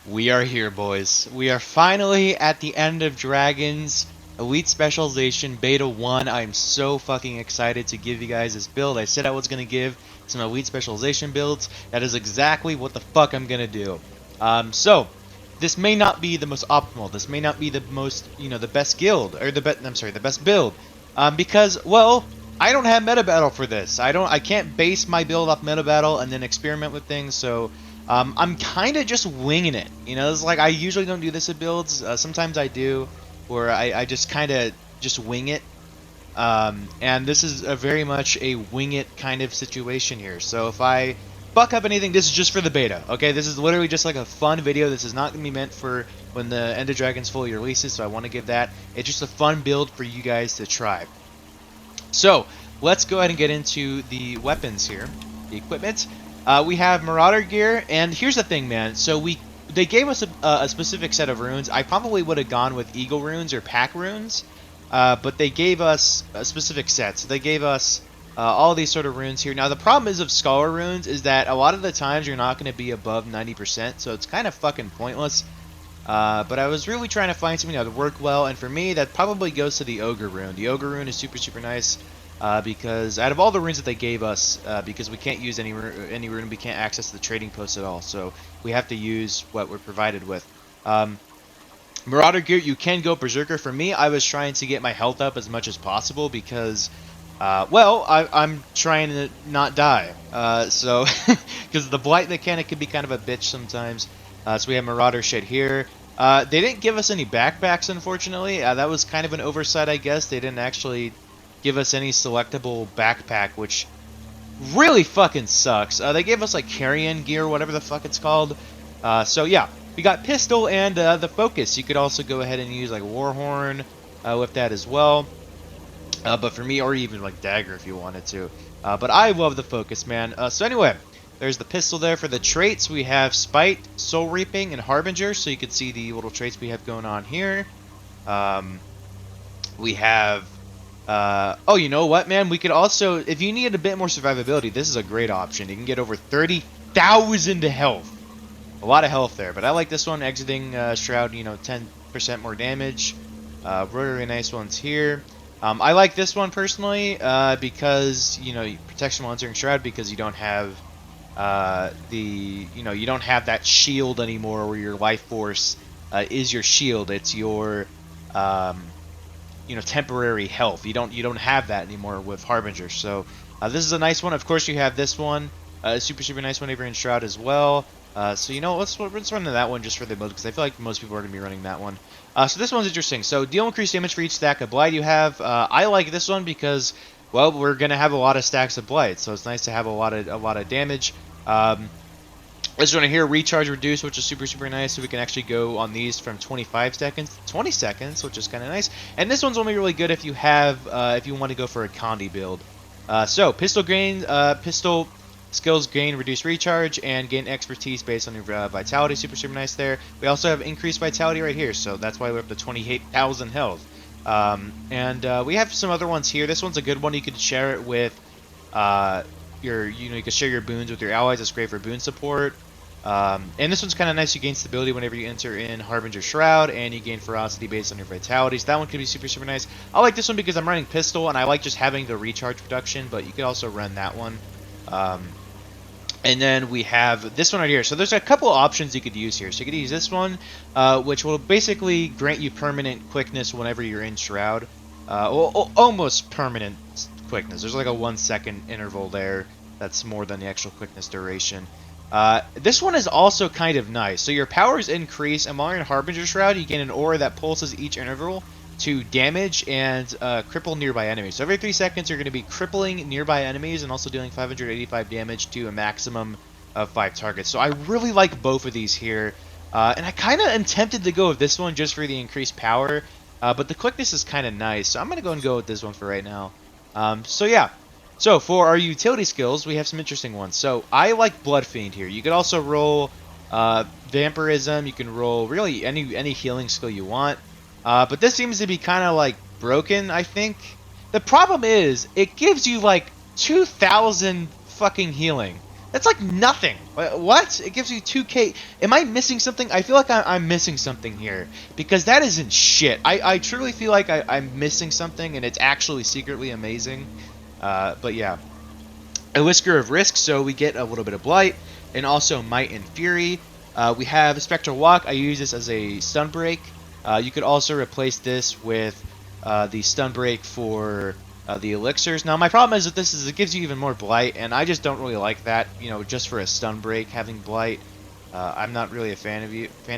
We are here, boys. We are finally at the end of Dragon's Elite Specialization Beta 1. I'm so fucking excited to give you guys this build. I said I was going to give some Elite Specialization builds. That is exactly what the fuck I'm going to do. So, this may not be the most optimal. This may not be the most, the best guild, or the best build. Because, well, I don't have meta battle for this. I can't base my build off meta battle and then experiment with things, so I'm kind of just winging it. It's like I usually don't do this at builds. Sometimes I do, where I just kind of just wing it. And this is a very much a wing it kind of situation here. So if I fuck up anything, this is just for the beta. Okay, this is literally just like a fun video. This is not going to be meant for when the End of Dragons fully releases, so I want to give that. It's just a fun build for you guys to try. So let's go ahead and get into the weapons here, the equipment. We have Marauder gear, and here's the thing, man. So they gave us a specific set of runes. I probably would have gone with Eagle runes or Pack runes, but they gave us a specific set. So they gave us all these sort of runes here. Now the problem is of Scholar runes is that a lot of the times you're not going to be above 90%, so it's kind of fucking pointless. But I was really trying to find something that would work well, and for me, that probably goes to the Ogre rune. The Ogre rune is super, super nice. Because out of all the runes that they gave us, because we can't use any rune, we can't access the trading post at all, so we have to use what we're provided with. Marauder gear, you can go Berserker. For me, I was trying to get my health up as much as possible because, well, I'm trying to not die. So, because the Blight mechanic can be kind of a bitch sometimes. So we have Marauder shit here. They didn't give us any backpacks, unfortunately. That was kind of an oversight, I guess. They didn't actually give us any selectable backpack, which really fucking sucks. They gave us like carrion gear, whatever the fuck it's called. So yeah, we got pistol and the focus. You could also go ahead and use like Warhorn with that as well. But for me, or even like dagger if you wanted to. But I love the focus, man. So anyway, there's the pistol there. For the traits, we have Spite, Soul Reaping, and Harbinger. So you can see the little traits we have going on here. We have oh, you know what, man? We could also, if you need a bit more survivability, this is a great option. You can get over 30,000 health. A lot of health there, but I like this one. Exiting Shroud, 10% more damage. Really nice ones here. I like this one personally because, protection while entering Shroud, because you don't have you don't have that shield anymore where your life force is your shield. It's your temporary health. You don't have that anymore with Harbinger. So this is a nice one. Of course, you have this one, super super nice one over in Shroud as well. So let's run to that one just for the build because I feel like most people are gonna be running that one. So this one's interesting. So deal increased damage for each stack of Blight you have. I like this one because, well, we're gonna have a lot of stacks of Blight, so it's nice to have a lot of damage. This one here, recharge reduce, which is super super nice, so we can actually go on these from 25 seconds to 20 seconds, which is kind of nice. And this one's only really good if you have if you want to go for a Condi build. So pistol skills gain reduced recharge and gain expertise based on your vitality, super super nice there. We also have increased vitality right here, so that's why we're up to 28,000 health. And we have some other ones here. This one's a good one. You could share it with you can share your boons with your allies. It's great for boon support. And this one's kind of nice. You gain stability whenever you enter in Harbinger Shroud, and you gain ferocity based on your vitality. So that one could be super super nice. I like this one because I'm running pistol, and I like just having the recharge production. But you could also run that one. And then we have this one right here. So there's a couple options you could use here. So you could use this one, which will basically grant you permanent quickness whenever you're in Shroud. Almost permanent quickness. There's like a 1 second interval there. That's more than the actual quickness duration. This one is also kind of nice. So your powers increase, and while you're in Harbinger Shroud, you gain an aura that pulses each interval to damage and cripple nearby enemies. So every 3 seconds, you're going to be crippling nearby enemies and also dealing 585 damage to a maximum of 5 targets. So I really like both of these here. And I kind of am tempted to go with this one just for the increased power. But the quickness is kind of nice. So I'm going to go with this one for right now. So yeah. So for our utility skills, we have some interesting ones. So I like Blood Fiend here. You could also roll Vampirism. You can roll really any healing skill you want. But this seems to be kind of like broken, I think. The problem is, it gives you like 2,000 fucking healing. That's like nothing. What? It gives you 2k. Am I missing something? I feel like I'm missing something here. Because that isn't shit. I truly feel like I'm missing something, and it's actually secretly amazing. But yeah. A Whisker of Risk, so we get a little bit of Blight, and also Might and Fury. We have Spectral Walk. I use this as a stun break. You could also replace this with the stun break for the elixirs. Now, my problem is that it gives you even more Blight, and I just don't really like that. You know, just for a stun break having Blight. I'm not really a fan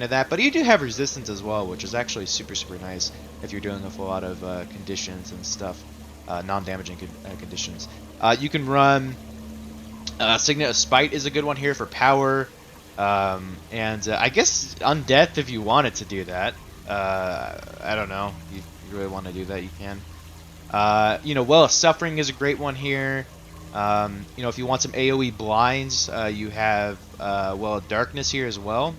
of that, but you do have resistance as well, which is actually super nice if you're dealing with a lot of conditions and stuff, non-damaging conditions. You can run Signet of Spite is a good one here for power, and I guess Undeath if you wanted to do that. I don't know. If you really want to do that, you can. You know, Well of Suffering is a great one here. You know, if you want some AoE blinds, you have Well of Darkness here as well.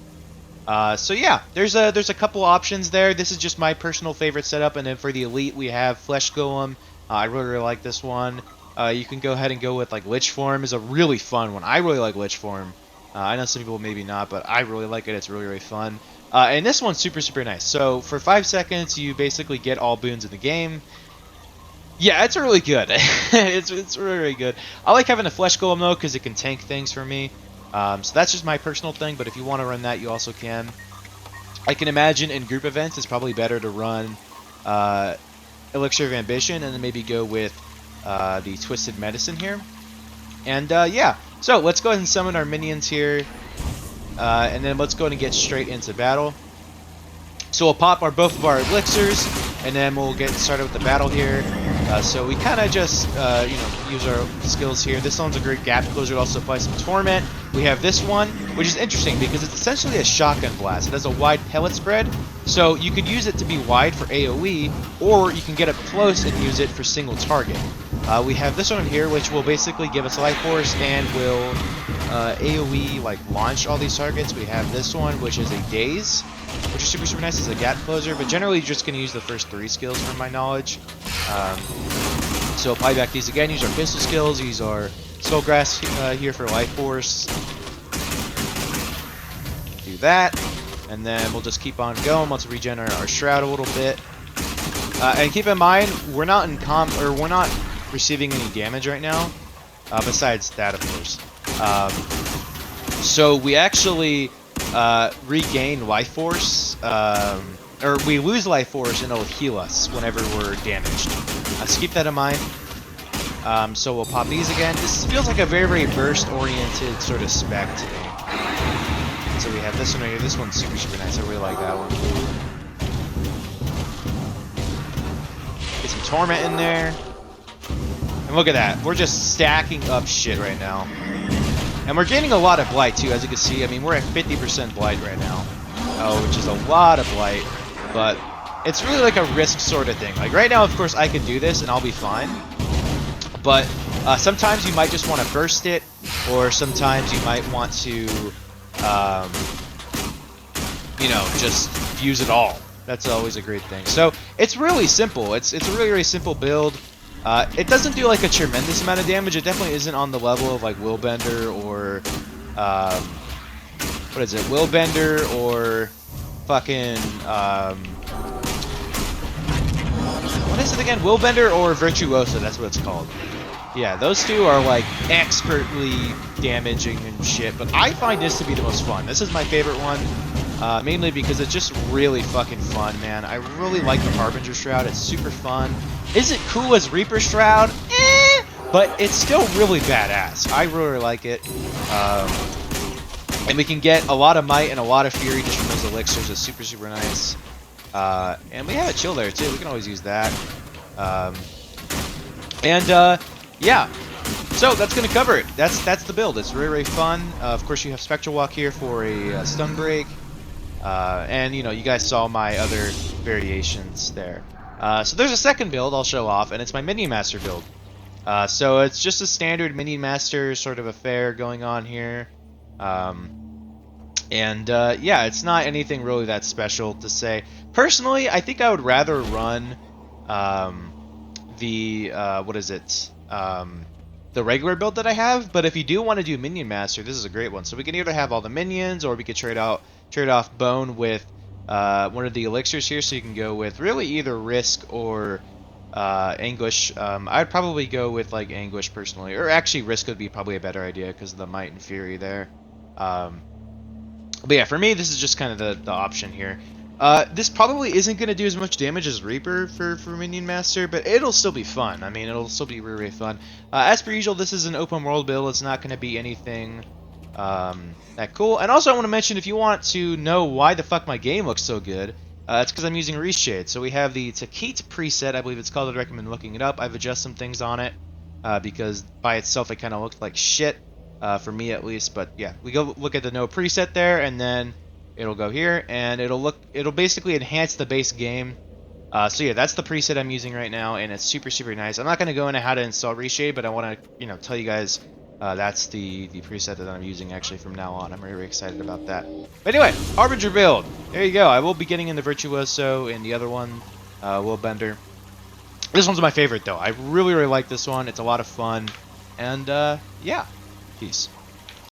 So yeah, there's a couple options there. This is just my personal favorite setup, and then for the elite we have Flesh Golem. I really like this one. You can go ahead and go with like Lich Form is a really fun one. I really like Lich Form. I know some people maybe not, but I really like it. It's really fun. And this one's super nice. So for 5 seconds, you basically get all boons in the game. Yeah, it's really good. it's really good. I like having a Flesh Golem though because it can tank things for me. So that's just my personal thing. But if you want to run that, you also can. I can imagine in group events, it's probably better to run Elixir of Ambition and then maybe go with the Twisted Medicine here. And yeah, so let's go ahead and summon our minions here. And then let's go ahead and get straight into battle. So we'll pop both of our elixirs, and then we'll get started with the battle here. So we kind of just, you know, use our skills here. This one's a great gap closer. It also applies some Torment. We have this one, which is interesting because it's essentially a shotgun blast. It has a wide pellet spread, so you could use it to be wide for AoE, or you can get up close and use it for single target. We have this one here, which will basically give us life force and will AoE like launch all these targets. We have this one, which is a daze, which is super nice as a gap closer, but generally you're just going to use the first 3 skills from my knowledge. So apply back these again, use our pistol skills, use our Soulgrass here for life force. Do that, and then we'll just keep on going. Let's regen our shroud a little bit. And keep in mind, we're not receiving any damage right now, besides that, of course. So we actually regain life force, or we lose life force and it'll heal us whenever we're damaged. So keep that in mind. So we'll pop these again. This feels like a very burst-oriented sort of spec to me. So we have this one right here. This one's super nice. I really like that one. Get some Torment in there. And look at that. We're just stacking up shit right now. And we're gaining a lot of Blight too, as you can see. I mean, we're at 50% Blight right now. Which is a lot of Blight. But it's really like a risk sort of thing. Like right now, of course, I could do this and I'll be fine. But sometimes you might just want to burst it, or sometimes you might want to, you know, just use it all. That's always a great thing. So it's really simple. It's a really simple build. It doesn't do like a tremendous amount of damage. It definitely isn't on the level of like Willbender or what is it? Willbender or fucking what is it again? Willbender or Virtuoso, that's what it's called. Yeah, those two are like expertly damaging and shit, but I find this to be the most fun. This is my favorite one, mainly because it's just really fucking fun, man. I really like the Harbinger Shroud. It's super fun. Is it cool as Reaper Shroud? But it's still really badass. I really like it. And we can get a lot of Might and a lot of Fury just from those elixirs. It's super nice. And we have a chill there too. We can always use that. Yeah. So that's gonna cover it. That's the build. It's really fun. Of course, you have Spectral Walk here for a stun break. And you know, you guys saw my other variations there. So there's a second build I'll show off, and it's my Minion Master build. So it's just a standard Minion Master sort of affair going on here. Yeah, it's not anything really that special to say. Personally, I think I would rather run what is it? the regular build that I have. But if you do want to do Minion Master, this is a great one. So we can either have all the minions, or we could trade off Bone with one of the elixirs here. So you can go with really either Risk or Anguish. I'd probably go with like Anguish personally, or actually Risk would be probably a better idea because of the Might and Fury there. But yeah, for me, this is just kind of the option here. This probably isn't going to do as much damage as Reaper for Minion Master, but it'll still be fun. I mean, it'll still be really, really fun. As per usual, this is an open world build. It's not going to be anything that cool. And also, I want to mention, if you want to know why the fuck my game looks so good, it's because I'm using Reshade. So we have the Takit preset, I believe it's called. I'd recommend looking it up. I've adjusted some things on it because by itself it kind of looked like shit. For me at least. But yeah, we go look at the no preset there, and then it'll go here, and it'll basically enhance the base game. So yeah, that's the preset I'm using right now, and it's super, super nice. I'm not going to go into how to install Reshade, but I want to tell you guys that's the preset that I'm using actually from now on. I'm really excited about that. But anyway, Harbinger build. There you go. I will be getting in the Virtuoso and the other one, Will Bender. This one's my favorite though. I really, really like this one. It's a lot of fun, and yeah. Peace.